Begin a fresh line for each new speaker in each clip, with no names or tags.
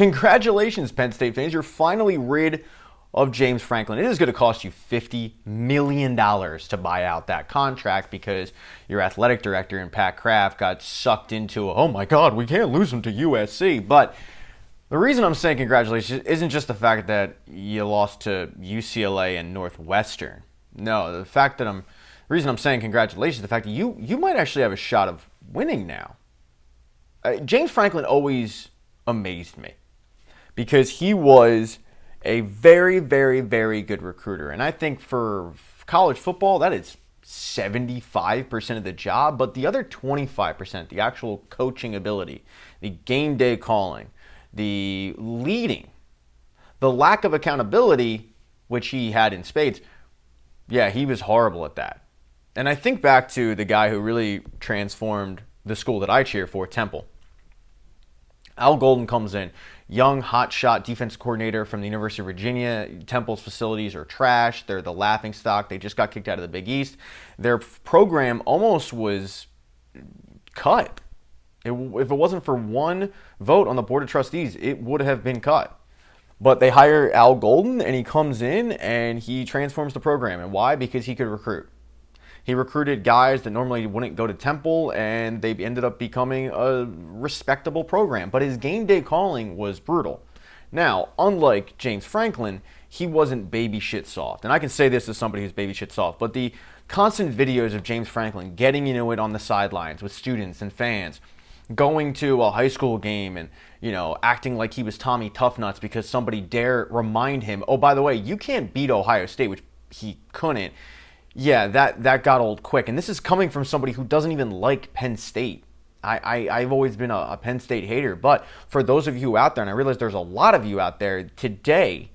Congratulations, Penn State fans. You're finally rid of James Franklin. It is going to cost you $50 million to buy out that contract because your athletic director and Pat Kraft got sucked into, oh my God, we can't lose him to USC. But the reason I'm saying congratulations isn't just the fact that you lost to UCLA and Northwestern. No, the reason I'm saying congratulations is the fact that you might actually have a shot of winning now. James Franklin always amazed me because he was a very, very, very good recruiter. And I think for college football, that is 75% of the job. But the other 25%, the actual coaching ability, the game day calling, the leading, the lack of accountability, which he had in spades, yeah, he was horrible at that. And I think back to the guy who really transformed the school that I cheer for, Temple. Al Golden comes in, young, hotshot defense coordinator from the University of Virginia. Temple's facilities are trash. They're the laughingstock. They just got kicked out of the Big East. Their program almost was cut. If it wasn't for one vote on the Board of Trustees, it would have been cut. But they hire Al Golden, and he comes in, and he transforms the program. And why? Because he could recruit. He recruited guys that normally wouldn't go to Temple, and they ended up becoming a respectable program. But his game day calling was brutal. Now, unlike James Franklin, he wasn't baby shit soft. And I can say this as somebody who's baby shit soft, but the constant videos of James Franklin getting into it on the sidelines with students and fans, going to a high school game and, acting like he was Tommy Toughnuts because somebody dare remind him, oh, by the way, you can't beat Ohio State, which he couldn't. Yeah, that got old quick. And this is coming from somebody who doesn't even like Penn State. I've always been a Penn State hater. But for those of you out there, and I realize there's a lot of you out there, today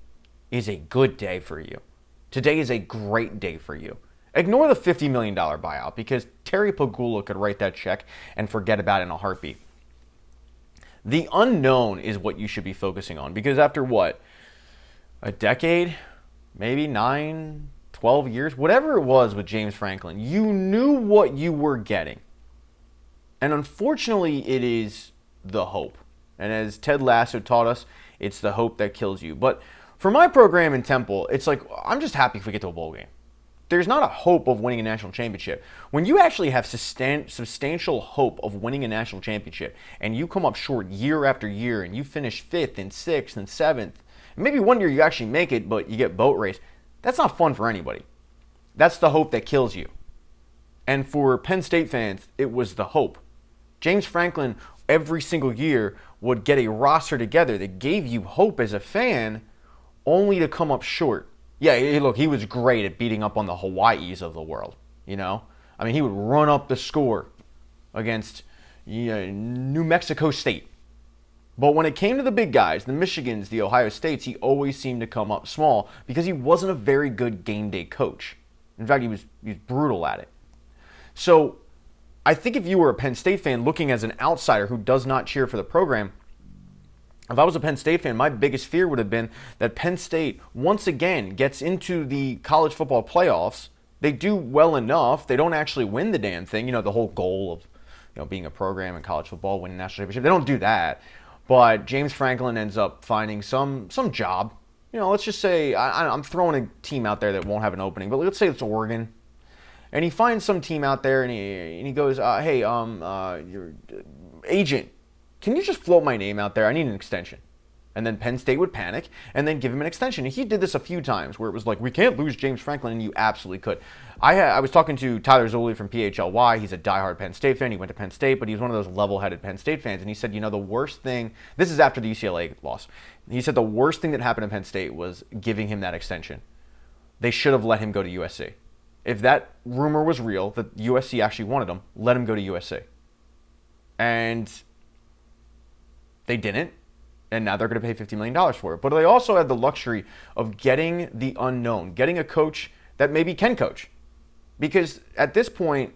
is a good day for you. Today is a great day for you. Ignore the $50 million buyout because Terry Pagula could write that check and forget about it in a heartbeat. The unknown is what you should be focusing on because after what? A decade? Maybe 9, 12 years? Whatever it was with James Franklin, you knew what you were getting. And unfortunately, it is the hope. And as Ted Lasso taught us, it's the hope that kills you. But for my program in Temple, it's like, I'm just happy if we get to a bowl game. There's not a hope of winning a national championship. When you actually have substantial hope of winning a national championship and you come up short year after year and you finish 5th and 6th and 7th, maybe one year you actually make it, but you get boat raced, that's not fun for anybody. That's the hope that kills you. And for Penn State fans, it was the hope. James Franklin, every single year, would get a roster together that gave you hope as a fan, only to come up short. Yeah, look, he was great at beating up on the Hawaiis of the world, I mean, he would run up the score against New Mexico State. But when it came to the big guys, the Michigans, the Ohio States, he always seemed to come up small because he wasn't a very good game day coach. In fact, he was brutal at it. So I think if you were a Penn State fan looking as an outsider who does not cheer for the program, if I was a Penn State fan, my biggest fear would have been that Penn State once again gets into the college football playoffs. They do well enough. They don't actually win the damn thing. The whole goal of being a program in college football, winning a national championship. They don't do that. But James Franklin ends up finding some job. Let's just say I'm throwing a team out there that won't have an opening, but let's say it's Oregon. And he finds some team out there and he goes, hey, your agent, can you just float my name out there? I need an extension. And then Penn State would panic and then give him an extension. And he did this a few times where it was like, we can't lose James Franklin, and you absolutely could. I was talking to Tyler Zoley from PHLY. He's a diehard Penn State fan. He went to Penn State, but he was one of those level-headed Penn State fans. And he said, the worst thing, this is after the UCLA loss. He said the worst thing that happened in Penn State was giving him that extension. They should have let him go to USC. If that rumor was real, that USC actually wanted him, let him go to USC. And they didn't. And now they're going to pay $50 million for it. But they also had the luxury of getting the unknown, getting a coach that maybe can coach. Because at this point,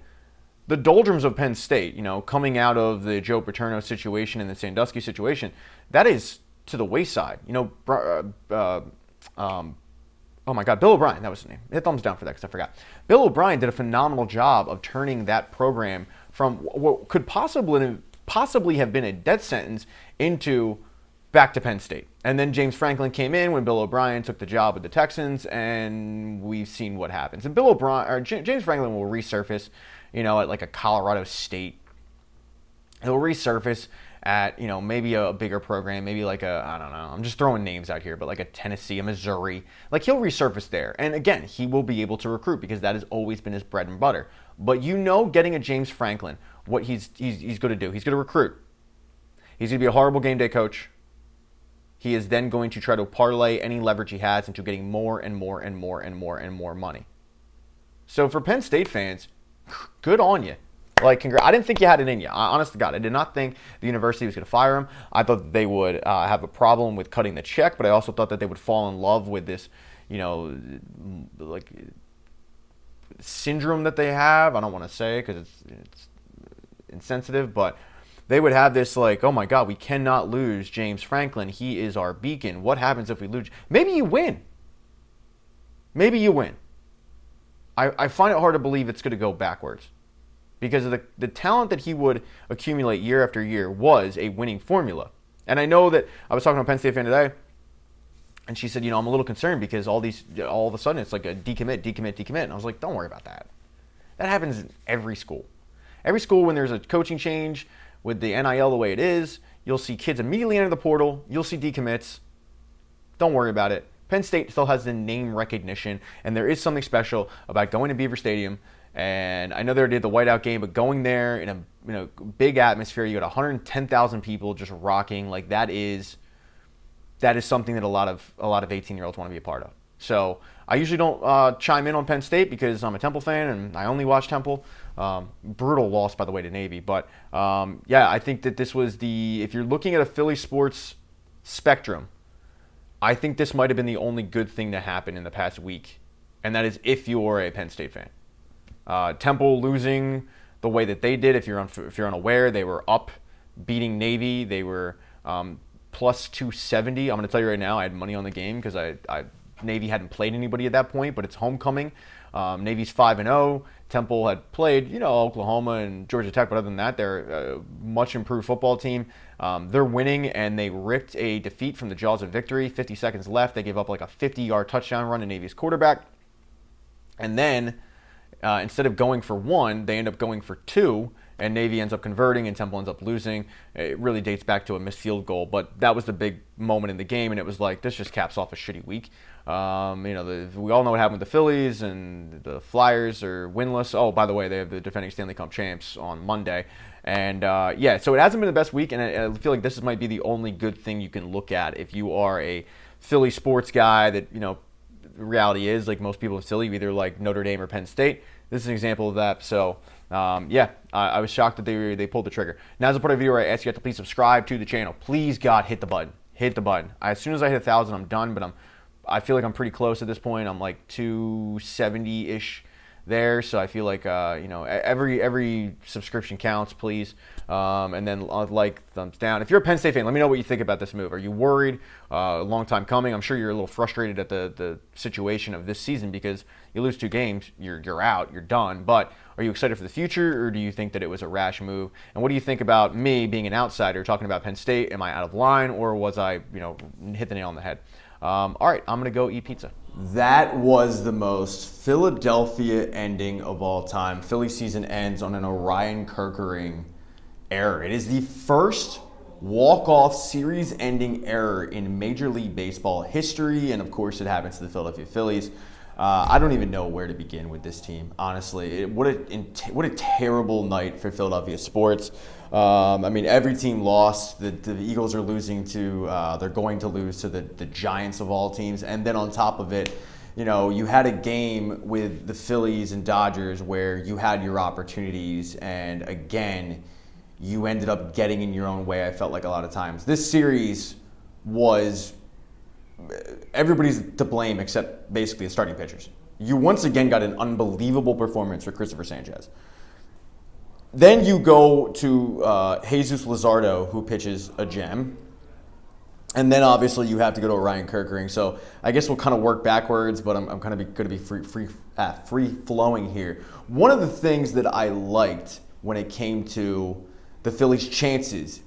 the doldrums of Penn State, coming out of the Joe Paterno situation and the Sandusky situation, that is to the wayside. Oh my God, Bill O'Brien, that was his name. Hit thumbs down for that because I forgot. Bill O'Brien did a phenomenal job of turning that program from what could possibly have been a death sentence into back to Penn State. And then James Franklin came in when Bill O'Brien took the job with the Texans, and we've seen what happens. And James Franklin will resurface, at like a Colorado State. He'll resurface at, maybe a bigger program, maybe like I don't know, I'm just throwing names out here, but like a Tennessee, a Missouri. Like, he'll resurface there. And again, he will be able to recruit because that has always been his bread and butter. But getting a James Franklin, what he's going to do, he's going to recruit. He's going to be a horrible game day coach. He is then going to try to parlay any leverage he has into getting more and more and more and more and more money. So for Penn State fans, good on you. Like, I didn't think you had it in you. Honest to God, I did not think the university was going to fire him. I thought that they would have a problem with cutting the check, but I also thought that they would fall in love with this, like syndrome that they have. I don't want to say it because it's insensitive, but they would have this like, oh my God, we cannot lose James Franklin. He is our beacon. What happens if we lose? Maybe you win. Maybe you win. I find it hard to believe it's going to go backwards because of the talent that he would accumulate year after year was a winning formula. And I know that I was talking to a Penn State fan today, and she said, I'm a little concerned because all of a sudden it's like a decommit. And I was like, don't worry about that. That happens in every school. Every school, when there's a coaching change with the NIL the way it is, you'll see kids immediately enter the portal. You'll see decommits. Don't worry about it. Penn State still has the name recognition, and there is something special about going to Beaver Stadium. And I know they did the whiteout game, but going there in a big atmosphere, you got 110,000 people just rocking. Like, that is something that a lot of 18-year-olds want to be a part of. So I usually don't chime in on Penn State because I'm a Temple fan and I only watch Temple. Brutal loss, by the way, to Navy. But I think that this was if you're looking at a Philly sports spectrum, I think this might have been the only good thing to happen in the past week, and that is if you're a Penn State fan. Temple losing the way that they did, if you're unaware, they were up beating Navy. They were plus 270. I'm going to tell you right now, I had money on the game because Navy hadn't played anybody at that point, but it's homecoming. Navy's 5-0. Temple had played, Oklahoma and Georgia Tech, but other than that, they're a much improved football team. They're winning, and they ripped a defeat from the jaws of victory. 50 seconds left. They gave up like a 50-yard touchdown run to Navy's quarterback. And then instead of going for one, they end up going for two, and Navy ends up converting, and Temple ends up losing. It really dates back to a missed field goal, but that was the big moment in the game, and it was like, this just caps off a shitty week. We all know what happened with the Phillies, and the Flyers are winless. Oh, by the way, they have the defending Stanley Cup champs on Monday. And so it hasn't been the best week, and I feel like this might be the only good thing you can look at if you are a Philly sports guy that, the reality is, like most people in Philly, you either like Notre Dame or Penn State. This is an example of that. So, I was shocked that they pulled the trigger. Now, as a part of the video, I ask you to please subscribe to the channel. Please, God, hit the button. Hit the button. As soon as I hit 1,000, I'm done, but I feel like I'm pretty close at this point. I'm like 270-ish there, so I feel like every subscription counts, please. And then thumbs down. If you're a Penn State fan, let me know what you think about this move. Are you worried? A long time coming. I'm sure you're a little frustrated at the situation of this season because you lose 2 games, you're out, you're done. But are you excited for the future, or do you think that it was a rash move? And what do you think about me being an outsider talking about Penn State? Am I out of line, or was I hit the nail on the head? All right, I'm going to go eat pizza. That was the most Philadelphia ending of all time. Philly season ends on an Orion Kerkering error. It is the first walk-off series-ending error in Major League Baseball history, and of course it happens to the Philadelphia Phillies. I don't even know where to begin with this team, honestly. What a terrible night for Philadelphia sports. Every team lost. The Eagles are losing they're going to lose to the Giants of all teams. And then on top of it, you had a game with the Phillies and Dodgers where you had your opportunities. And again, you ended up getting in your own way, I felt like a lot of times. This series was... everybody's to blame except basically the starting pitchers. You once again got an unbelievable performance for Christopher Sanchez. Then you go to Jesus Luzardo, who pitches a gem. And then obviously you have to go to Orion Kerkering. So I guess we'll kind of work backwards, but I'm kind of going to be free-flowing here. One of the things that I liked when it came to the Phillies' chances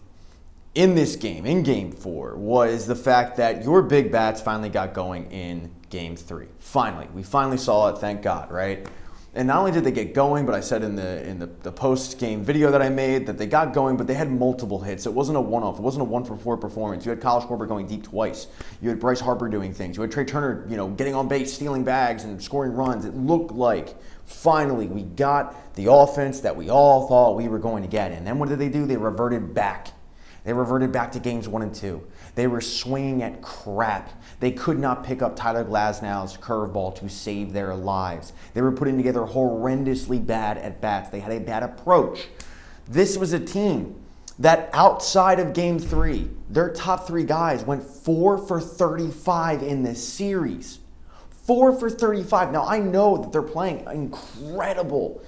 in this game, in Game 4, was the fact that your big bats finally got going in Game 3. Finally. We finally saw it, thank God, right? And not only did they get going, but I said in the post-game video that I made that they got going, but they had multiple hits. It wasn't a one-off. It wasn't a 1-for-4 performance. You had Kyle Schwarber going deep twice. You had Bryce Harper doing things. You had Trey Turner, getting on base, stealing bags, and scoring runs. It looked like finally we got the offense that we all thought we were going to get. And then what did they do? They reverted back. They reverted back to games 1 and 2. They were swinging at crap. They could not pick up Tyler Glasnow's curveball to save their lives. They were putting together horrendously bad at-bats. They had a bad approach. This was a team that outside of Game 3, their top 3 guys went 4 for 35 in this series. 4 for 35. Now, I know that they're playing incredible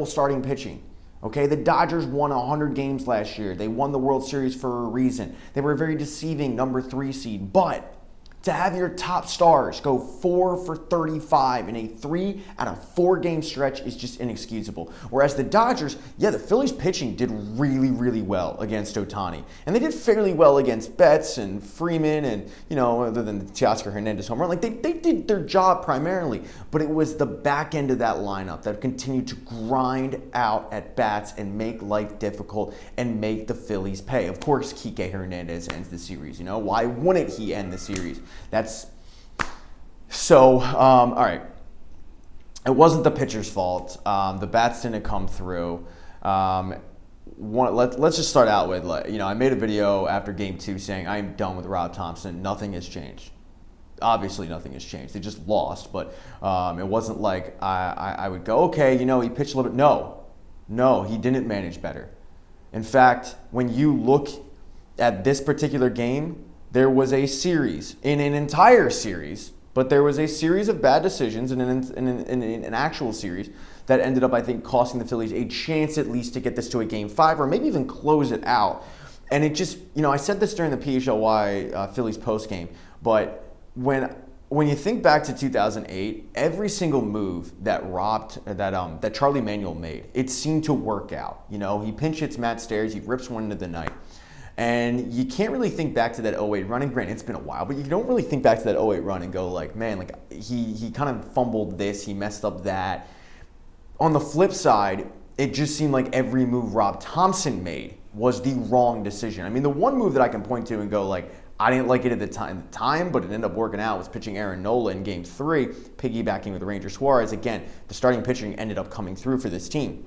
starting pitching. Okay, the Dodgers won 100 games last year. They won the World Series for a reason. They were a very deceiving number 3 seed. But to have your top stars go 4 for 35 in a 3 out of 4 game stretch is just inexcusable. Whereas the Dodgers, the Phillies pitching did really, really well against Ohtani. And they did fairly well against Betts and Freeman and, other than the Teoscar Hernandez home run. Like, they did their job primarily. But it was the back end of that lineup that continued to grind out at bats and make life difficult and make the Phillies pay. Of course, Kike Hernandez ends the series. Why wouldn't he end the series? That's so, all right. It wasn't the pitcher's fault. The bats didn't come through. Let's just start out with, I made a video after Game 2 saying I'm done with Rob Thompson. Nothing has changed. Obviously, nothing has changed. They just lost, but it wasn't like I would go, okay, he pitched a little bit. No, he didn't manage better. In fact, when you look at this particular game, there was a series, in an entire series, but there was a series of bad decisions in an actual series that ended up, I think, costing the Phillies a chance at least to get this to a Game 5 or maybe even close it out. And it just, I said this during the PHLY Phillies postgame, but when you think back to 2008, every single move that Charlie Manuel made, it seemed to work out. He pinch hits Matt Stairs, he rips one into the night. And you can't really think back to that 08 run. And granted, it's been a while, but you don't really think back to that 08 run and go like, man, he kind of fumbled this, he messed up that. On the flip side, it just seemed like every move Rob Thompson made was the wrong decision. I mean, the one move that I can point to and go like, I didn't like it at the time, but it ended up working out, was pitching Aaron Nola in Game 3, piggybacking with Ranger Suarez. Again, the starting pitching ended up coming through for this team.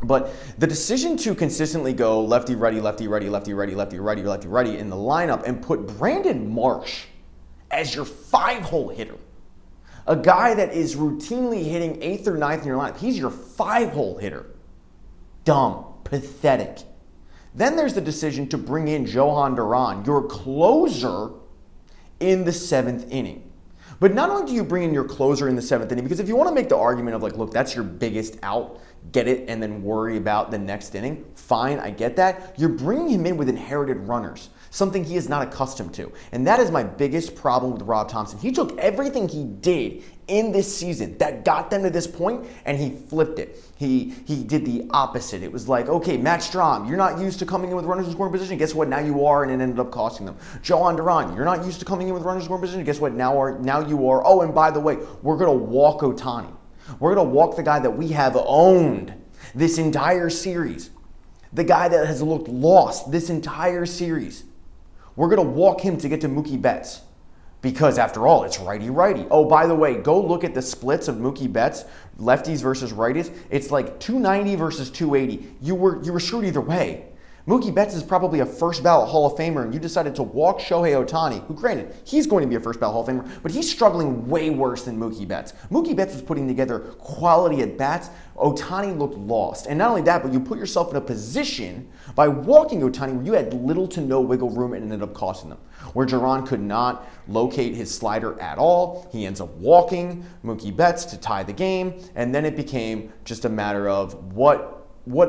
But the decision to consistently go lefty, righty, lefty, righty, lefty, righty, lefty, righty, lefty, righty in the lineup and put Brandon Marsh as your 5-hole hitter, a guy that is routinely hitting 8th or 9th in your lineup, he's your 5-hole hitter. Dumb, pathetic. Then there's the decision to bring in Johan Duran, your closer, in the 7th inning. But not only do you bring in your closer in the 7th inning, because if you want to make the argument of like, look, that's your biggest out, get it, and then worry about the next inning, fine, I get that. You're bringing him in with inherited runners, something he is not accustomed to. And that is my biggest problem with Rob Thompson. He took everything he did in this season that got them to this point, and he flipped it. He did the opposite. It was like, okay, Matt Strahm, you're not used to coming in with runners in scoring position. Guess what? Now you are, and it ended up costing them. Johan Duran, you're not used to coming in with runners in scoring position. Guess what? Now you are. Oh, and by the way, we're going to walk Ohtani. We're going to walk the guy that we have owned this entire series. The guy that has looked lost this entire series. We're going to walk him to get to Mookie Betts. Because after all, it's righty-righty. Oh, by the way, go look at the splits of Mookie Betts, lefties versus righties. It's like 290 versus 280. You were screwed either way. Mookie Betts is probably a first-ballot Hall of Famer, and you decided to walk Shohei Ohtani, who, granted, he's going to be a first-ballot Hall of Famer, but he's struggling way worse than Mookie Betts. Mookie Betts was putting together quality at-bats. Ohtani looked lost. And not only that, but you put yourself in a position by walking Ohtani where you had little to no wiggle room and ended up costing them. Where Duran could not locate his slider at all. He ends up walking Mookie Betts to tie the game, and then it became just a matter of what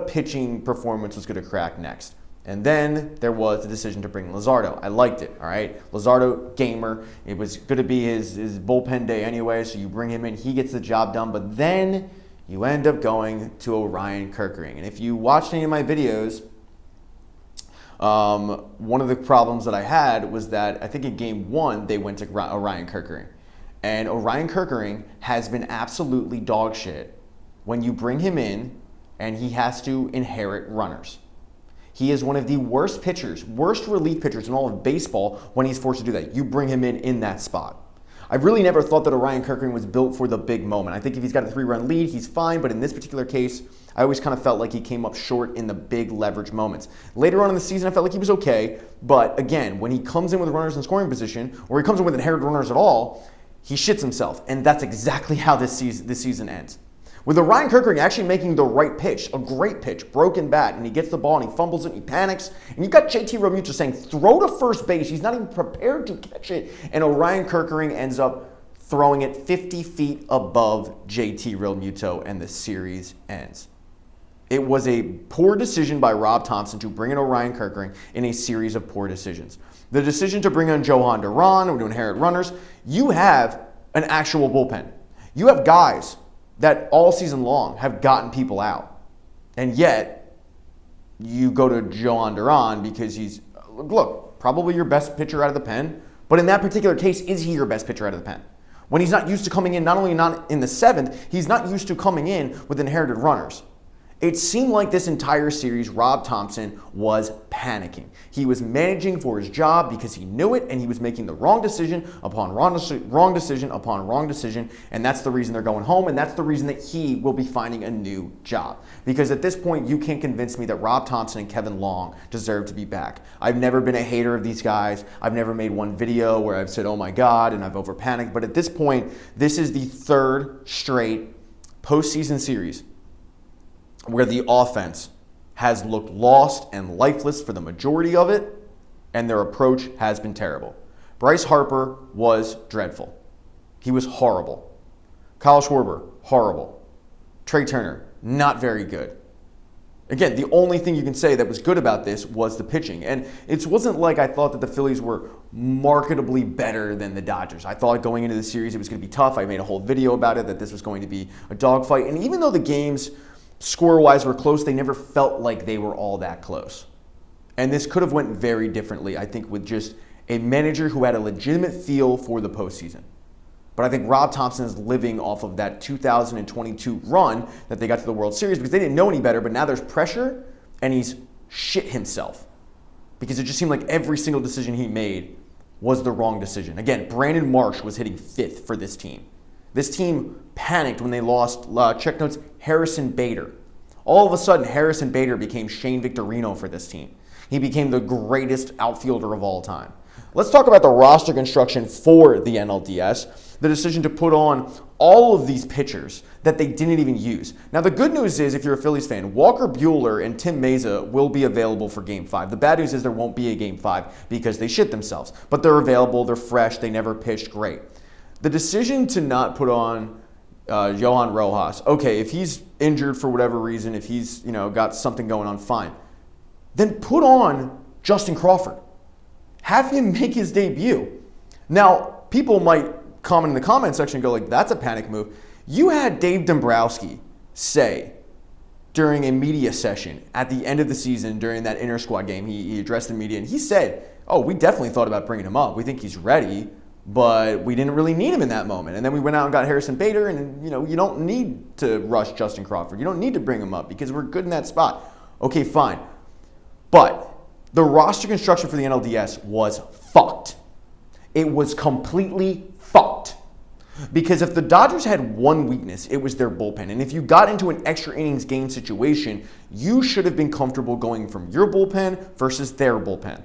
pitching performance was going to crack next. And then there was the decision to bring Luzardo. I liked it, all right? Luzardo, gamer. It was going to be his bullpen day anyway, so you bring him in. He gets the job done. But then you end up going to Orion Kerkering. And if you watched any of my videos One of the problems that I had was that I think in game 1 they went to Orion Kerkering. And Orion Kerkering has been absolutely dog shit when you bring him in and he has to inherit runners. He is one of the worst pitchers, worst relief pitchers in all of baseball when he's forced to do that. You bring him in that spot. I really never thought that Orion Kerkering was built for the big moment. I think if he's got a 3-run lead, he's fine, but in this particular case, I always kind of felt like he came up short in the big leverage moments. Later on in the season, I felt like he was okay, but again, when he comes in with runners in scoring position, or he comes in with inherited runners at all, he shits himself, and that's exactly how this season ends. With Orion Kerkering actually making the right pitch, a great pitch, broken bat, and he gets the ball and he fumbles it and he panics, and you've got JT Realmuto saying, throw to first base. He's not even prepared to catch it, and Orion Kerkering ends up throwing it 50 feet above JT Realmuto, and the series ends. It was a poor decision by Rob Thompson to bring in Orion Kerkering in a series of poor decisions. The decision to bring in Johan Duran or to inherit runners, you have an actual bullpen. You have guys that all season long have gotten people out. And yet, you go to Johan Duran because he's, look, probably your best pitcher out of the pen, but in that particular case, is he your best pitcher out of the pen? When he's not used to coming in, not only not in the 7th, he's not used to coming in with inherited runners. It seemed like this entire series, Rob Thompson was panicking. He was managing for his job because he knew it, and he was making the wrong decision upon wrong decision upon wrong decision, and that's the reason they're going home, and that's the reason that he will be finding a new job. Because at this point, you can't convince me that Rob Thompson and Kevin Long deserve to be back. I've never been a hater of these guys. I've never made one video where I've said, oh my God, and I've over-panicked, but at this point, this is the 3rd straight postseason series where the offense has looked lost and lifeless for the majority of it, and their approach has been terrible. Bryce Harper was dreadful. He was horrible. Kyle Schwarber, horrible. Trey Turner, not very good. Again, the only thing you can say that was good about this was the pitching. And it wasn't like I thought that the Phillies were marketably better than the Dodgers. I thought going into the series it was going to be tough. I made a whole video about it, that this was going to be a dogfight. And even though the games score-wise were close, they never felt like they were all that close. And this could have went very differently, I think, with just a manager who had a legitimate feel for the postseason. But I think Rob Thompson is living off of that 2022 run that they got to the World Series because they didn't know any better, but now there's pressure, and he's shit himself. Because it just seemed like every single decision he made was the wrong decision. Again, Brandon Marsh was hitting 5th for this team. This team panicked when they lost, check notes, Harrison Bader. All of a sudden, Harrison Bader became Shane Victorino for this team. He became the greatest outfielder of all time. Let's talk about the roster construction for the NLDS, the decision to put on all of these pitchers that they didn't even use. Now, the good news is, if you're a Phillies fan, Walker Buehler and Tim Meza will be available for Game 5. The bad news is there won't be a Game 5 because they shit themselves. But they're available, they're fresh, they never pitched great. The decision to not put on Johan Rojas, okay, if he's injured for whatever reason, if he's got something going on, fine. Then put on Justin Crawford. Have him make his debut. Now, people might comment in the comment section and go like, that's a panic move. You had Dave Dombrowski say during a media session at the end of the season during that inter-squad game, he addressed the media and he said, oh, we definitely thought about bringing him up. We think he's ready, but we didn't really need him in that moment. And then we went out and got Harrison Bader, and you don't need to rush Justin Crawford. You don't need to bring him up because we're good in that spot. Okay, fine. But the roster construction for the NLDS was fucked. It was completely fucked. Because if the Dodgers had one weakness, it was their bullpen. And if you got into an extra innings game situation, you should have been comfortable going from your bullpen versus their bullpen.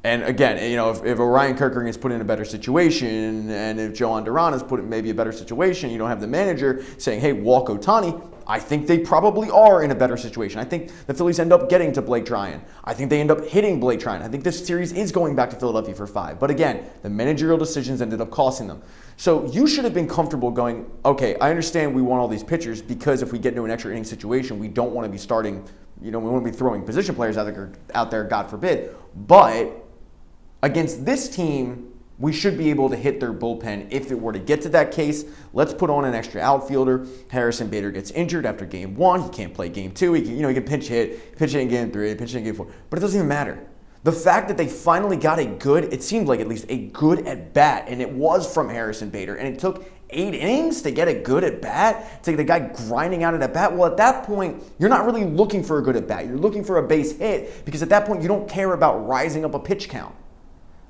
And again, if Orion Kerkering is put in a better situation, and if Johan Duran is put in maybe a better situation, you don't have the manager saying, hey, walk Ohtani, I think they probably are in a better situation. I think the Phillies end up getting to Blake Tryon. I think they end up hitting Blake Tryon. I think this series is going back to Philadelphia for 5. But again, the managerial decisions ended up costing them. So you should have been comfortable going, okay, I understand we want all these pitchers because if we get into an extra inning situation, we don't want to be starting, we want to be throwing position players out there, God forbid. But against this team,
We should be able to hit their bullpen if it were to get to that case. Let's put on an extra outfielder. Harrison Bader gets injured after game 1. He can't play game 2. He can pinch hit in game 3, pinch hit in game 4. But it doesn't even matter. The fact that they finally got it seemed like at least a good at bat, and it was from Harrison Bader, and it took 8 innings to get a good at bat, to get the guy grinding out at bat. Well, at that point, you're not really looking for a good at bat. You're looking for a base hit, because at that point, you don't care about rising up a pitch count.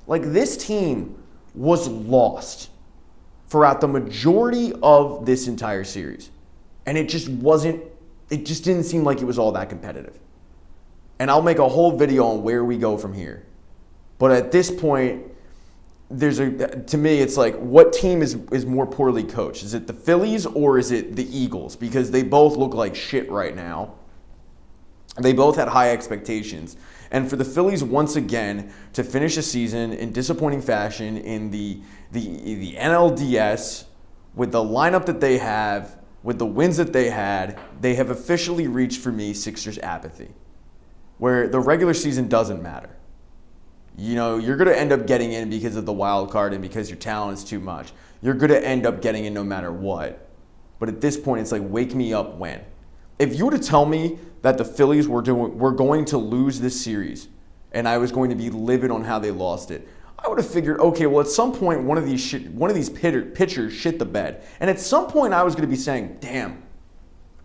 Like, this team was lost throughout the majority of this entire series. And it just didn't seem like it was all that competitive. And I'll make a whole video on where we go from here. But at this point, to me, it's like, what team is more poorly coached? Is it the Phillies or is it the Eagles? Because they both look like shit right now. They both had high expectations. And for the Phillies, once again, to finish a season in disappointing fashion in the NLDS, with the lineup that they have, with the wins that they had, they have officially reached, for me, Sixers apathy, where the regular season doesn't matter. You know, you're going to end up getting in because of the wild card and because your talent is too much. You're going to end up getting in no matter what. But at this point, it's like, wake me up when. If you were to tell me that the Phillies were going to lose this series and I was going to be livid on how they lost it, I would have figured, okay, well, at some point, one of these pitchers shit the bed. And at some point, I was going to be saying, damn,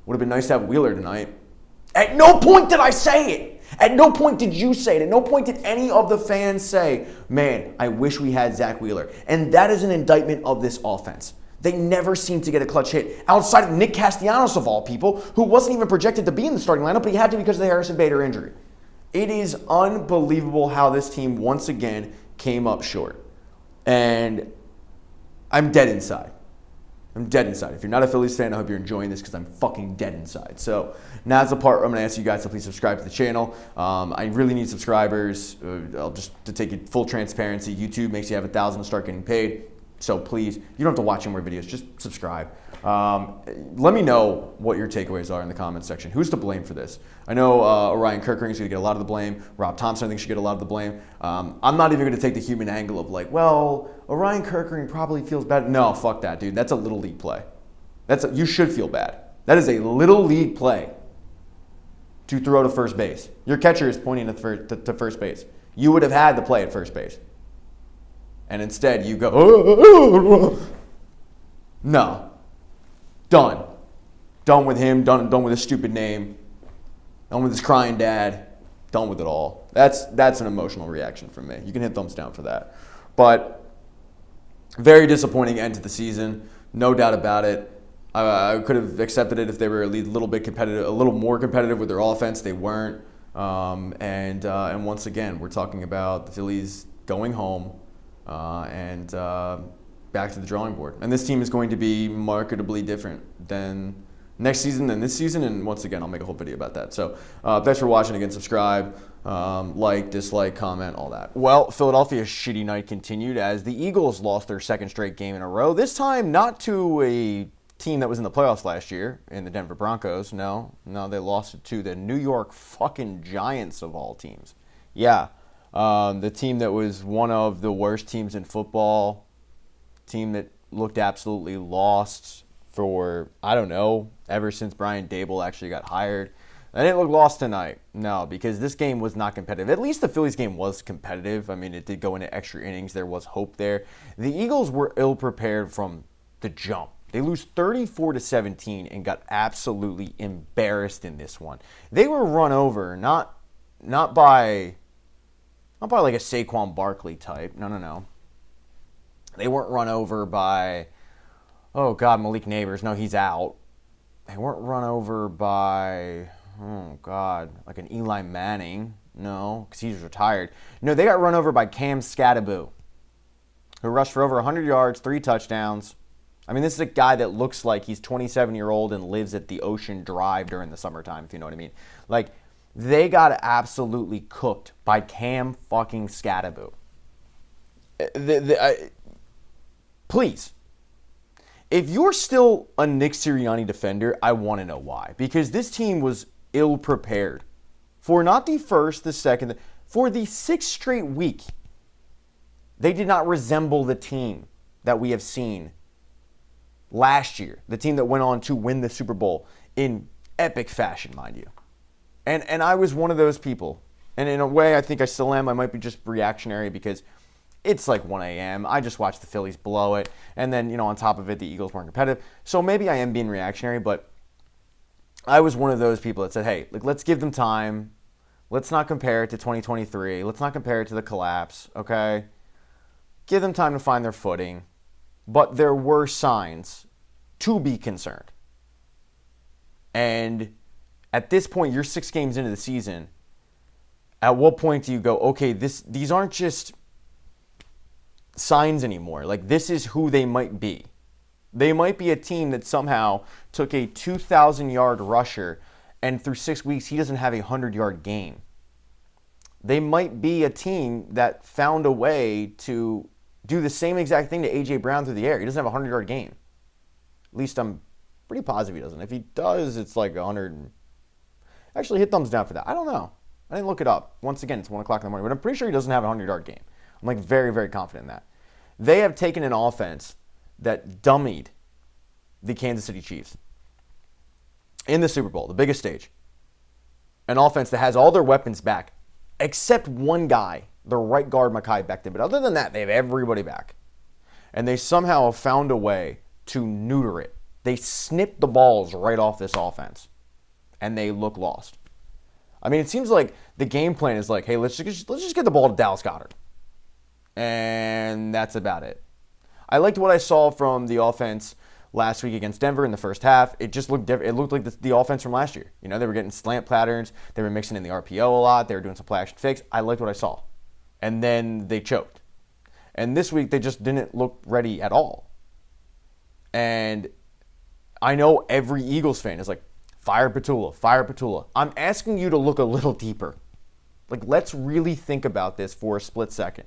would have been nice to have Wheeler tonight. At no point did I say it. At no point did you say it. At no point did any of the fans say, man, I wish we had Zach Wheeler. And that is an indictment of this offense. They never seem to get a clutch hit outside of Nick Castellanos, of all people, who wasn't even projected to be in the starting lineup, but he had to because of the Harrison Bader injury. It is unbelievable how this team once again came up short. And I'm dead inside. I'm dead inside. If you're not a Phillies fan, I hope you're enjoying this because I'm fucking dead inside. So now's the part where I'm going to ask you guys to please subscribe to the channel. I really need subscribers. To take it full transparency, YouTube makes you have 1,000 to start getting paid. So please, you don't have to watch any more videos. Just subscribe. Let me know what your takeaways are in the comments section. Who's to blame for this? I know Orion Kirkering is going to get a lot of the blame. Rob Thompson, I think, should get a lot of the blame. I'm not even going to take the human angle of like, well, Orion Kirkering probably feels bad. No, fuck that, dude. That's a little league play. You should feel bad. That is a little league play to throw to first base. Your catcher is pointing to first base. You would have had the play at first base. And instead you go, no. Done. Done with him, done with his stupid name, done with his crying dad, done with it all. That's an emotional reaction from me. You can hit thumbs down for that. But very disappointing end to the season, no doubt about it. I could have accepted it if they were a little bit competitive, a little more competitive with their offense. They weren't. And once again, we're talking about the Phillies going home. And back to the drawing board. And this team is going to be markedly different than next season, than this season. And once again, I'll make a whole video about that. So thanks for watching. Again, subscribe, like, dislike, comment, all that. Well, Philadelphia's shitty night continued as the Eagles lost their second straight game in a row. This time, not to a team that was in the playoffs last year in the Denver Broncos. No, they lost it to the New York fucking Giants of all teams. Yeah. The team that was one of the worst teams in football, team that looked absolutely lost for, I don't know, ever since Brian Dable actually got hired. They didn't look lost tonight. No, because this game was not competitive. At least the Phillies game was competitive. I mean, it did go into extra innings. There was hope there. The Eagles were ill-prepared from the jump. They lose 34-17 and got absolutely embarrassed in this one. They were run over, not by like a Saquon Barkley type. No. They weren't run over by, oh God, Malik Neighbors. No, he's out. They weren't run over by, oh God, like an Eli Manning. No, because he's retired. No, they got run over by Cam Scattaboo, who rushed for over 100 yards, 3 touchdowns. I mean, this is a guy that looks like he's 27-year-old and lives at the Ocean Drive during the summertime, if you know what I mean. Like, they got absolutely cooked by Cam fucking Scattaboo. Please, if you're still a Nick Sirianni defender, I want to know why. Because this team was ill-prepared for not the first, the second, for the 6th straight week.
They did not resemble the team that we have seen last year, the team that went on to win the Super Bowl in epic fashion, mind you. And I was one of those people. And in a way, I think I still am. I might be just reactionary because it's like 1 a.m. I just watched the Phillies blow it. And then, on top of it, the Eagles weren't competitive. So maybe I am being reactionary, but I was one of those people that said, hey, let's give them time. Let's not compare it to 2023. Let's not compare it to the collapse, okay? Give them time to find their footing. But there were signs to be concerned. And at this point, you're 6 games into the season. At what point do you go, okay, these aren't just signs anymore. This is who they might be. They might be a team that somehow took a 2,000-yard rusher and through 6 weeks, he doesn't have a 100-yard game. They might be a team that found a way to do the same exact thing to A.J. Brown through the air. He doesn't have a 100-yard game. At least I'm pretty positive he doesn't. If he does, it's like 100. Actually, hit thumbs down for that. I don't know. I didn't look it up. Once again, it's 1 o'clock in the morning, but I'm pretty sure he doesn't have a 100-yard game. I'm very, very confident in that. They have taken an offense that dummied the Kansas City Chiefs in the Super Bowl, the biggest stage. An offense that has all their weapons back, except one guy, the right guard, Mekhi Becton. But other than that, they have everybody back. And they somehow have found a way to neuter it. They snipped the balls right off this offense, and they look lost. I mean, it seems like the game plan is hey, let's just get the ball to Dallas Goedert. And that's about it. I liked what I saw from the offense last week against Denver in the first half. It just looked different. It looked like the offense from last year. They were getting slant patterns. They were mixing in the RPO a lot. They were doing some play action fakes. I liked what I saw. And then they choked. And this week, they just didn't look ready at all. And I know every Eagles fan is fire Petula, fire Petula. I'm asking you to look a little deeper. Let's really think about this for a split second.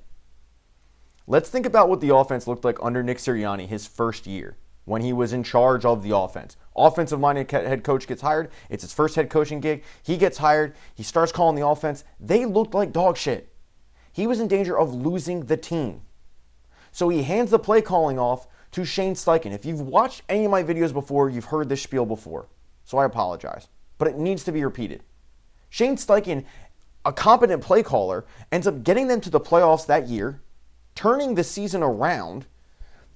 Let's think about what the offense looked like under Nick Sirianni his first year when he was in charge of the offense. Offensive-minded head coach gets hired. It's his first head coaching gig. He gets hired. He starts calling the offense. They looked like dog shit. He was in danger of losing the team. So he hands the play calling off to Shane Steichen. If you've watched any of my videos before, you've heard this spiel before. So I apologize. But it needs to be repeated. Shane Steichen, a competent play caller, ends up getting them to the playoffs that year, turning the season around,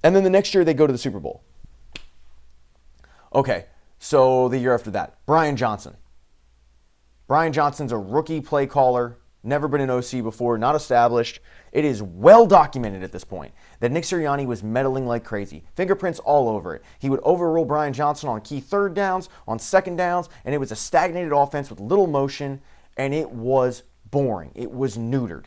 and then the next year they go to the Super Bowl. Okay, so the year after that, Brian Johnson. Brian Johnson's a rookie play caller, never been an OC before, not established. It is well documented at this point that Nick Sirianni was meddling like crazy. Fingerprints all over it. He would overrule Brian Johnson on key third downs, on second downs, and it was a stagnated offense with little motion, and it was boring. It was neutered.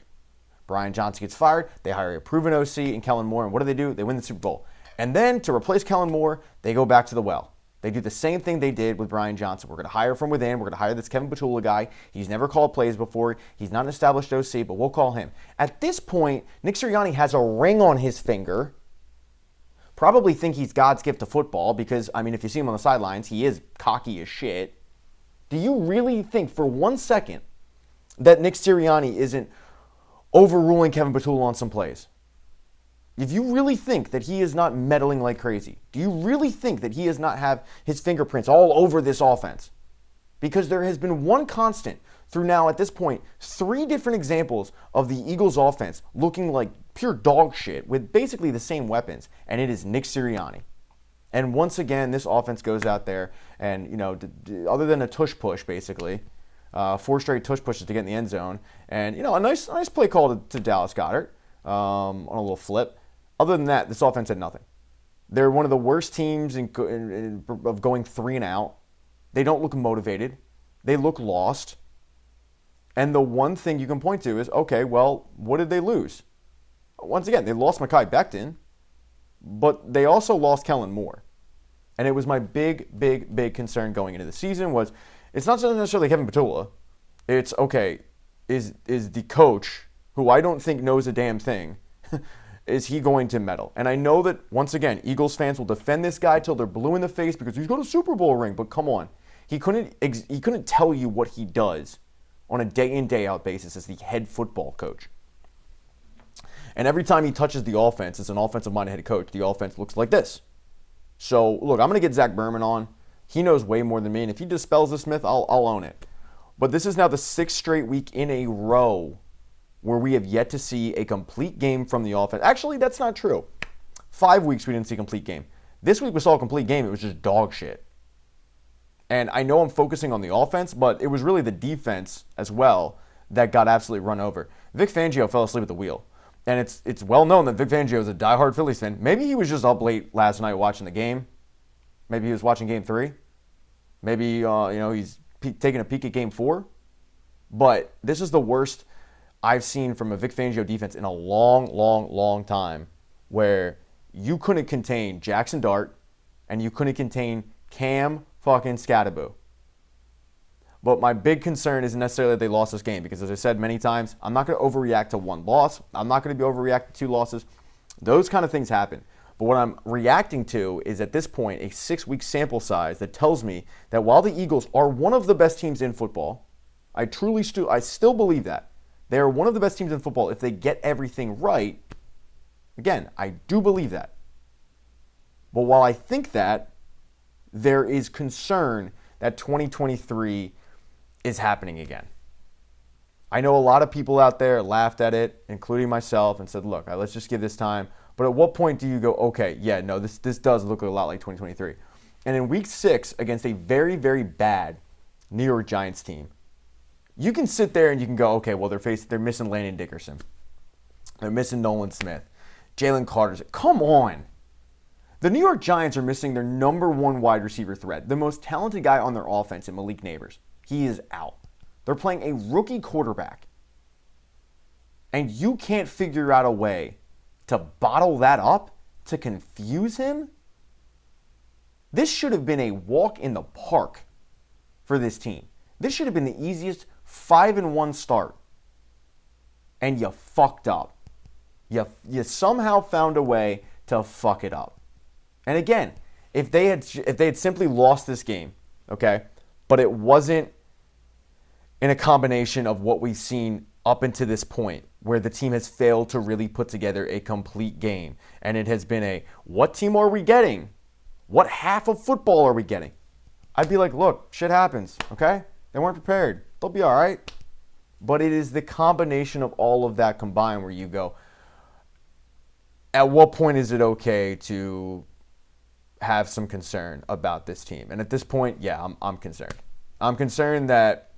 Brian Johnson gets fired. They hire a proven OC in Kellen Moore, and what do? They win the Super Bowl. And then to replace Kellen Moore, they go back to the well. They do the same thing they did with Brian Johnson. We're going to hire from within. We're going to hire this Kevin Petula guy. He's never called plays before. He's not an established OC, but we'll call him. At this point, Nick Sirianni has a ring on his finger. Probably think he's God's gift to football because, if you see him on the sidelines, he is cocky as shit. Do you really think for 1 second that Nick Sirianni isn't overruling Kevin Petula on some plays? If you really think that he is not meddling like crazy, do you really think that he does not have his fingerprints all over this offense? Because there has been one constant through now, at this point, 3 different examples of the Eagles offense looking like pure dog shit with basically the same weapons, and it is Nick Sirianni. And once again, this offense goes out there and, other than a tush push, basically, 4 straight tush pushes to get in the end zone, and, a nice play call to Dallas Goedert on a little flip. Other than that, this offense had nothing. They're one of the worst teams of going 3 and out. They don't look motivated. They look lost. And the one thing you can point to is, okay, well, what did they lose? Once again, they lost Mekhi Becton, but they also lost Kellen Moore. And it was my big, big, big concern going into the season was, it's not necessarily Kevin Petula. It's, okay, is the coach, who I don't think knows a damn thing, is he going to meddle? And I know that, once again, Eagles fans will defend this guy till they're blue in the face because he's got a Super Bowl ring. But come on. He couldn't tell you what he does on a day-in, day-out basis as the head football coach.
And every time he touches the offense, as an offensive-minded head coach, the offense looks like this. So, look, I'm going to get Zach Berman on. He knows way more than me, and if he dispels the Smith, I'll own it. But this is now the 6th straight week in a row where we have yet to see a complete game from the offense. Actually, that's not true. 5 weeks we didn't see a complete game. This week we saw a complete game. It was just dog shit. And I know I'm focusing on the offense, but it was really the defense as well that got absolutely run over. Vic Fangio fell asleep at the wheel. And it's well known that Vic Fangio is a diehard Phillies fan. Maybe he was just up late last night watching the game. Maybe he was watching Game 3. Maybe he's taking a peek at Game 4. But this is the worst I've seen from a Vic Fangio defense in a long, long, long time, where you couldn't contain Jackson Dart and you couldn't contain Cam fucking Scattaboo. But my big concern isn't necessarily that they lost this game, because as I said many times, I'm not going to overreact to one loss. I'm not going to be overreact to 2 losses. Those kind of things happen. But what I'm reacting to is, at this point, a 6-week sample size that tells me that while the Eagles are one of the best teams in football, I still believe that. They are one of the best teams in football if they get everything right. Again, I do believe that. But while I think that, there is concern that 2023 is happening again. I know a lot of people out there laughed at it, including myself, and said, look, let's just give this time. But at what point do you go, okay, yeah, no, this does look a lot like 2023. And in week 6, against a very, very bad New York Giants team, you can sit there and you can go, okay, well, they're missing Landon Dickerson. They're missing Nolan Smith. Jalen Carter's. Come on. The New York Giants are missing their number 1 wide receiver threat, the most talented guy on their offense, in Malik Neighbors. He is out. They're playing a rookie quarterback. And you can't figure out a way to bottle that up, to confuse him? This should have been a walk in the park for this team. This should have been the easiest 5-1 start. And you fucked up. You somehow found a way to fuck it up. And again, if they had simply lost this game, okay, but it wasn't in a combination of what we've seen up until this point, where the team has failed to really put together a complete game, and it has been a, what team are we getting? What half of football are we getting? I'd be like, look, shit happens, okay? They weren't prepared. They'll be all right. But it is the combination of all of that combined where you go, at what point is it okay to have some concern about this team? And at this point, yeah, I'm concerned. I'm concerned that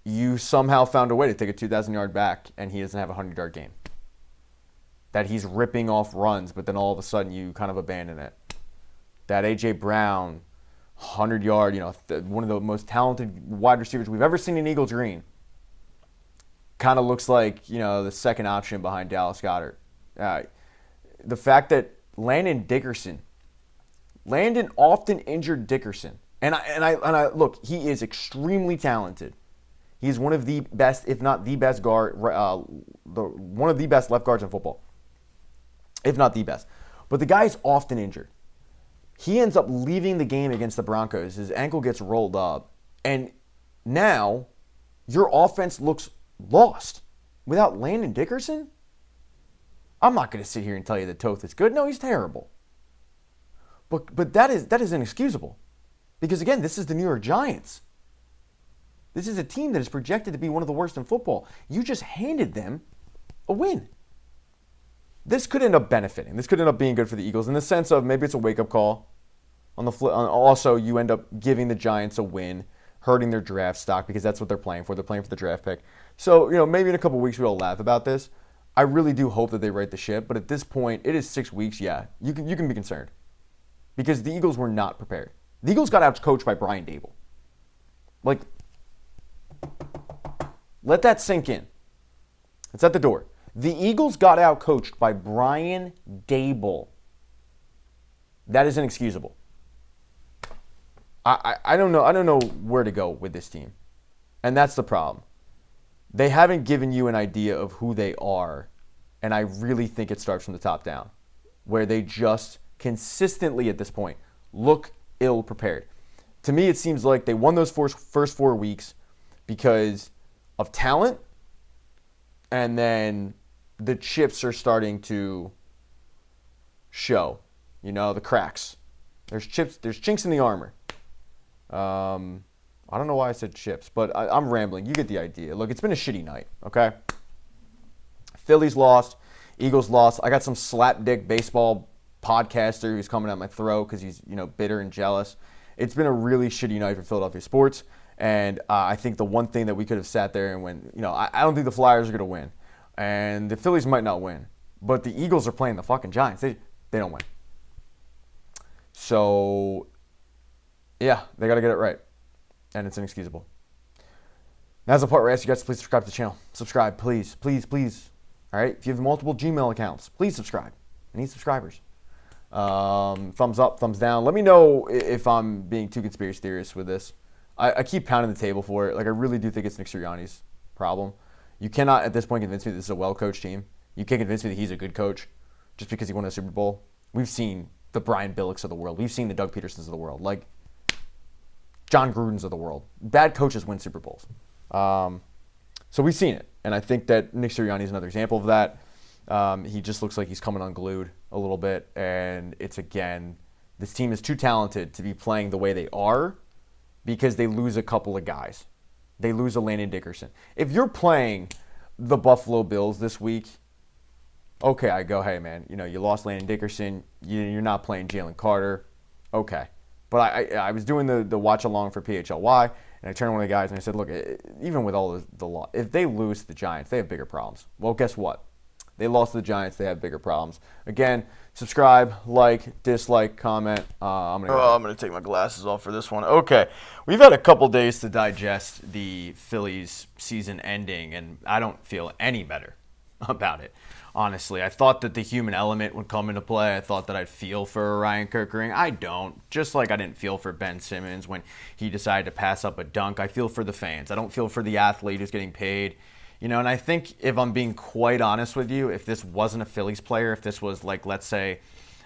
you somehow found a way to take a 2,000-yard back and he doesn't have a 100-yard game. That he's ripping off runs, but then all of a sudden you kind of abandon it. That A.J. Brown, 100-yard, one of the most talented wide receivers we've ever seen in Eagles green, kind of looks like, the second option behind Dallas Goedert. The fact that Landon often injured Dickerson. And I look, he is extremely talented. He's one of the best, if not the best guard, one of the best left guards in football, if not the best. But the guy is often injured. He ends up leaving the game against the Broncos. His ankle gets rolled up. And now your offense looks lost without Landon Dickerson. I'm not going to sit here and tell you that Toth is good. No, he's terrible. But that is inexcusable. Because, again, this is the New York Giants. This is a team that is projected to be one of the worst in football. You just handed them a win. This could end up benefiting. This could end up being good for the Eagles in the sense of maybe it's a wake-up call. Also, you end up giving the Giants a win, hurting their draft stock because that's what they're playing for. They're playing for the draft pick. So, maybe in a couple weeks we'll laugh about this. I really do hope that they right the ship. But at this point, it is 6 weeks. Yeah, you can be concerned because the Eagles were not prepared. The Eagles got out-coached by Brian Daboll. Let that sink in. It's at the door. The Eagles got out-coached by Brian Daboll. That is inexcusable. I don't know where to go with this team. And that's the problem. They haven't given you an idea of who they are. And I really think it starts from the top down, where they just consistently at this point look ill-prepared. To me, it seems like they won those first 4 weeks because of talent, and then the chips are starting to show, the cracks. There's chinks in the armor. I don't know why I said chips, but I'm rambling. You get the idea. Look, it's been a shitty night, okay? Phillies lost. Eagles lost. I got some slapdick baseball podcaster who's coming at my throat because he's, bitter and jealous. It's been a really shitty night for Philadelphia sports, and I think the one thing that we could have sat there and went, I don't think the Flyers are going to win, and the Phillies might not win, but the Eagles are playing the fucking Giants. They don't win. So, yeah, they got to get it right. And it's inexcusable. Now's the part where I ask you guys to please subscribe to the channel. Subscribe, please, please, please. All right? If you have multiple Gmail accounts, please subscribe. I need subscribers. Thumbs up, thumbs down. Let me know if I'm being too conspiracy theorist with this. I keep pounding the table for it. Like, I really do think it's Nick Sirianni's problem. You cannot, at this point, convince me this is a well-coached team. You can't convince me that he's a good coach just because he won a Super Bowl. We've seen the Brian Billocks of the world. We've seen the Doug Petersons of the world. Like, John Gruden's of the world. Bad coaches win Super Bowls. So we've seen it. And I think that Nick Sirianni is another example of that. He just looks like he's coming unglued a little bit. And it's, again, this team is too talented to be playing the way they are because they lose a couple of guys. They lose a Landon Dickerson. If you're playing the Buffalo Bills this week, okay, I go, hey, man, you lost Landon Dickerson. You're not playing Jalen Carter. Okay. But I was doing the watch along for PHLY, and I turned to one of the guys and I said, look, even with all the loss, if they lose to the Giants, they have bigger problems. Well, guess what? They lost to the Giants. They have bigger problems. Again, subscribe, like, dislike, comment. I'm going to take my glasses off for this one. Okay. We've had a couple days to digest the Phillies season ending, and I don't feel any better about it. Honestly, I thought that the human element would come into play. I thought that I'd feel for Ryan Kerkering. I don't. Just like I didn't feel for Ben Simmons when he decided to pass up a dunk. I feel for the fans. I don't feel for the athlete who's getting paid. And I think if I'm being quite honest with you, if this wasn't a Phillies player, if this was like, let's say,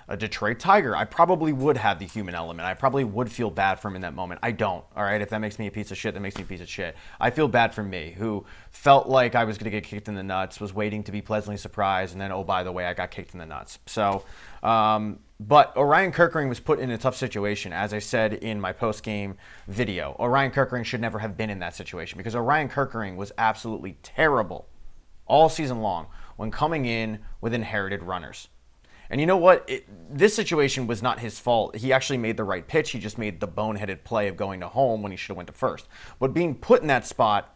a Detroit Tiger, I probably would have the human element. I probably would feel bad for him in that moment. I don't, all right? If that makes me a piece of shit, that makes me a piece of shit. I feel bad for me, who felt like I was going to get kicked in the nuts, was waiting to be pleasantly surprised, and then, oh, by the way, I got kicked in the nuts. So, but Orion Kerkering was put in a tough situation, as I said in my post-game video. Orion Kerkering should never have been in that situation because Orion Kerkering was absolutely terrible all season long when coming in with inherited runners. And you know what? This situation was not his fault. He actually made the right pitch. He just made the boneheaded play of going to home when he should have went to first. But being put in that spot,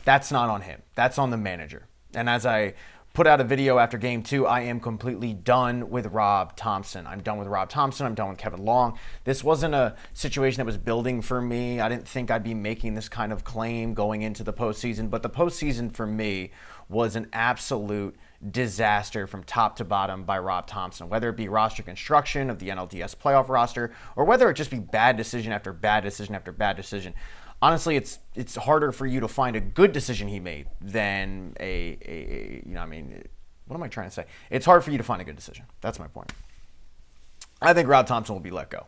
that's not on him. That's on the manager. And as I put out a video after Game 2, I am completely done with Rob Thompson. I'm done with Rob Thompson. I'm done with Kevin Long. This wasn't a situation that was building for me. I didn't think I'd be making this kind of claim going into the postseason. But the postseason for me was an absolute disaster from top to bottom by Rob Thompson, whether it be roster construction of the NLDS playoff roster or whether it just be bad decision after bad decision after bad decision. Honestly, it's harder for you to find a good decision he made than what am I trying to say? It's hard for you to find a good decision. That's my point. I think Rob Thompson will be let go.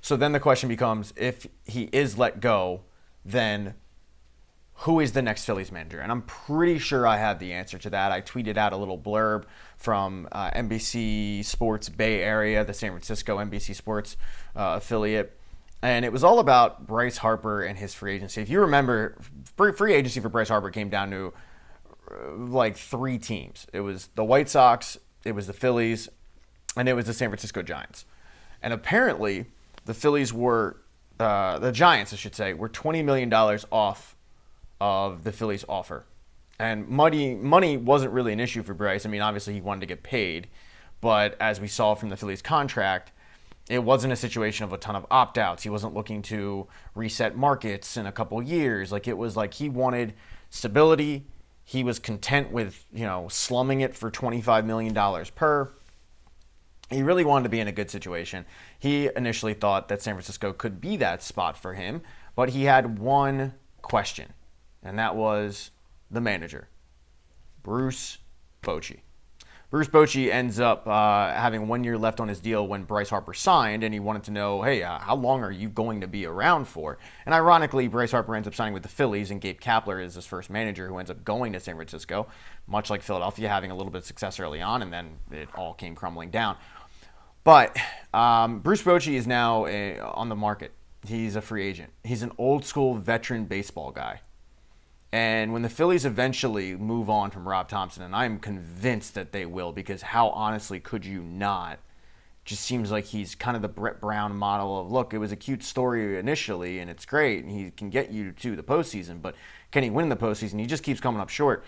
So then the question becomes, if he is let go, then who is the next Phillies manager? And I'm pretty sure I have the answer to that. I tweeted out a little blurb from NBC Sports Bay Area, the San Francisco NBC Sports affiliate. And it was all about Bryce Harper and his free agency. If you remember, free agency for Bryce Harper came down to like three teams. It was the White Sox, it was the Phillies, and it was the San Francisco Giants. And apparently, the Phillies were, the Giants, I should say, were $20 million off of the Phillies' offer. And money wasn't really an issue for Bryce. I mean, obviously he wanted to get paid, but as we saw from the Phillies' contract, it wasn't a situation of a ton of opt-outs. He wasn't looking to reset markets in a couple years. Like, it was like he wanted stability. He was content with, slumming it for $25 million per. He really wanted to be in a good situation. He initially thought that San Francisco could be that spot for him, but he had one question. And that was the manager, Bruce Bochy.
Bruce Bochy ends up having 1 year left on his deal when Bryce Harper signed, and he wanted to know, hey, how long are you going to be around for? And ironically, Bryce Harper ends up signing with the Phillies, and Gabe Kapler is his first manager, who ends up going to San Francisco, much like Philadelphia, having a little bit of success early on, and then it all came crumbling down. But Bruce Bochy is now on the market. He's a free agent. He's an old school veteran baseball guy. And when the Phillies eventually move on from Rob Thompson, and I'm convinced that they will, because how honestly could you not? Just seems like he's kind of the Brett Brown model of, look, it was a cute story initially, and it's great, and he can get you to the postseason, but can he win in the postseason? He just keeps coming up short.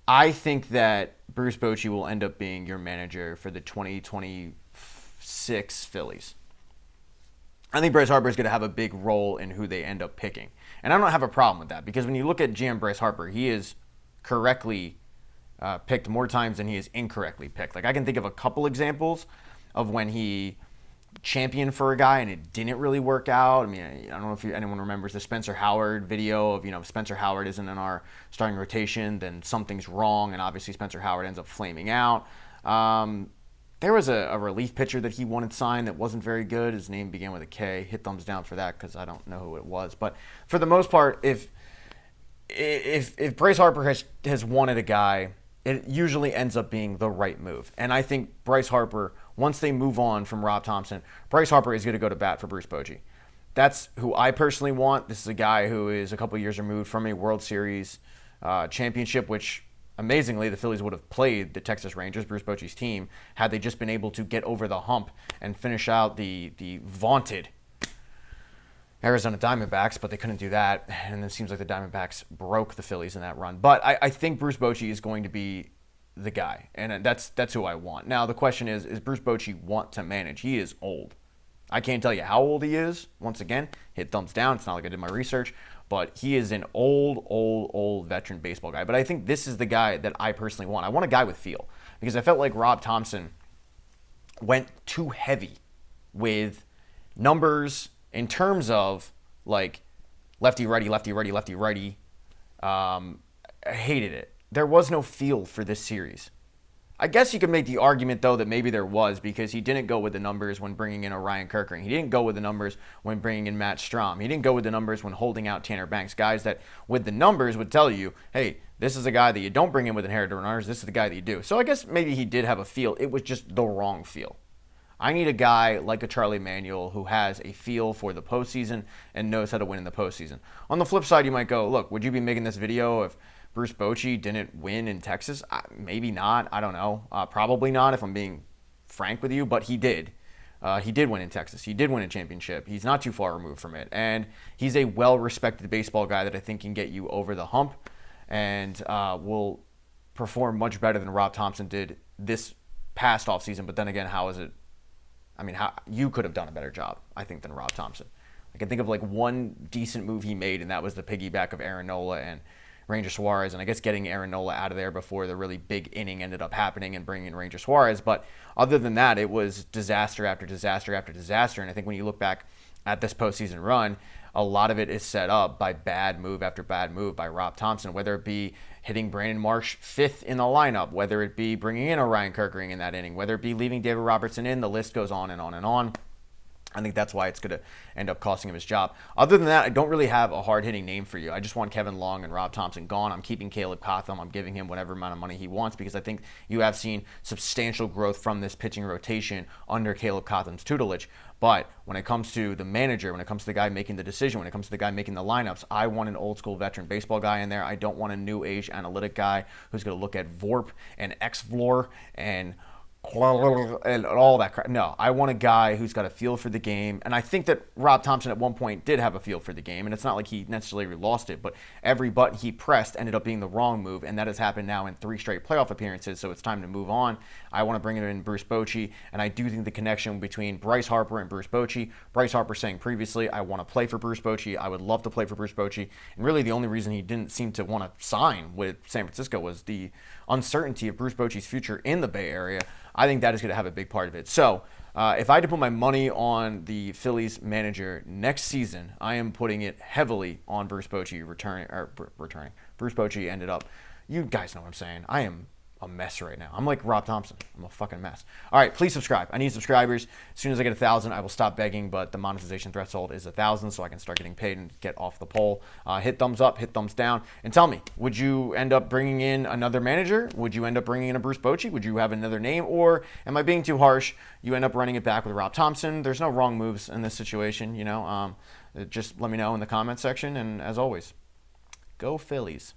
I think that Bruce Bochy will end up being your manager for the 2026 Phillies. I think Bryce Harper is going to have a big role in who they end up picking. And I don't have a problem with that, because when you look at GM Bryce Harper, he is correctly picked more times than he is incorrectly picked. Like, I can think of a couple examples of when he championed for a guy and it didn't really work out. I mean, I don't know if anyone remembers the Spencer Howard video of, if Spencer Howard isn't in our starting rotation, then something's wrong, and obviously Spencer Howard ends up flaming out. There was a relief pitcher that he wanted signed that wasn't very good. His name began with a K. Hit thumbs down for that because I don't know who it was. But for the most part, if Bryce Harper has wanted a guy, it usually ends up being the right move. And I think Bryce Harper, once they move on from Rob Thompson, Bryce Harper is going to go to bat for Bruce Bochy. That's who I personally want. This is a guy who is a couple years removed from a World Series championship, which amazingly, the Phillies would have played the Texas Rangers, Bruce Bochy's team, had they just been able to get over the hump and finish out the vaunted Arizona Diamondbacks, but they couldn't do that. And it seems like the Diamondbacks broke the Phillies in that run. But I think Bruce Bochy is going to be the guy, and that's who I want. Now, the question is Bruce Bochy want to manage? He is old. I can't tell you how old he is. Once again, hit thumbs down. It's not like I did my research. But he is an old veteran baseball guy. But I think this is the guy that I personally want. I want a guy with feel. Because I felt like Rob Thompson went too heavy with numbers in terms of, like, lefty, righty, lefty, righty, lefty, righty. I hated it. There was no feel for this series. I guess you could make the argument, though, that maybe there was, because he didn't go with the numbers when bringing in Orion Kerkering. He didn't go with the numbers when bringing in Matt Strahm. He didn't go with the numbers when holding out Tanner Banks. Guys that with the numbers would tell you, hey, this is a guy that you don't bring in with inherited runners. This is the guy that you do. So I guess maybe he did have a feel. It was just the wrong feel. I need a guy like a Charlie Manuel who has a feel for the postseason and knows how to win in the postseason. On the flip side, you might go, look, would you be making this video if Bruce Bochy didn't win in Texas? Maybe not. I don't know. Probably not, if I'm being frank with you. But he did. He did win in Texas. He did win a championship. He's not too far removed from it. And he's a well-respected baseball guy that I think can get you over the hump and will perform much better than Rob Thompson did this past offseason. But then again, how is it? I mean, how you could have done a better job, I think, than Rob Thompson. I can think of like one decent move he made, and that was the piggyback of Aaron Nola and Ranger Suarez, and I guess getting Aaron Nola out of there before the really big inning ended up happening and bringing in Ranger Suarez. But other than that, it was disaster after disaster after disaster. And I think when you look back at this postseason run, a lot of it is set up by bad move after bad move by Rob Thompson, whether it be hitting Brandon Marsh fifth in the lineup, whether it be bringing in Orion Kerkering in that inning, whether it be leaving David Robertson in. The list goes on and on and on. I think that's why it's going to end up costing him his job. Other than that, I don't really have a hard-hitting name for you. I just want Kevin Long and Rob Thompson gone. I'm keeping Caleb Cotham. I'm giving him whatever amount of money he wants because I think you have seen substantial growth from this pitching rotation under Caleb Cotham's tutelage. But when it comes to the manager, when it comes to the guy making the decision, when it comes to the guy making the lineups, I want an old-school veteran baseball guy in there. I don't want a new-age analytic guy who's going to look at VORP and XVLOR and all that crap. No, I want a guy who's got a feel for the game. And I think that Rob Thompson at one point did have a feel for the game. And it's not like he necessarily lost it, but every button he pressed ended up being the wrong move. And that has happened now in 3 straight playoff appearances. So it's time to move on. I want to bring in Bruce Bochy. And I do think the connection between Bryce Harper and Bruce Bochy, Bryce Harper saying previously, I want to play for Bruce Bochy. I would love to play for Bruce Bochy. And really the only reason he didn't seem to want to sign with San Francisco was the uncertainty of Bruce Bochy's future in the Bay Area. I think that is going to have a big part of it. So if I had to put my money on the Phillies manager next season, I am putting it heavily on Bruce Bochy returning. Bruce Bochy ended up, you guys know what I'm saying. I am a mess right now. I'm like Rob Thompson. I'm a fucking mess. All right, please subscribe. I need subscribers. As soon as I get 1,000, I will stop begging, but the monetization threshold is 1,000, so I can start getting paid and get off the pole. Hit thumbs up, hit thumbs down, and tell me, would you end up bringing in another manager? Would you end up bringing in a Bruce Bochy? Would you have another name? Or am I being too harsh? You end up running it back with Rob Thompson. There's no wrong moves in this situation, you know. Just let me know in the comment section, and as always, go Phillies.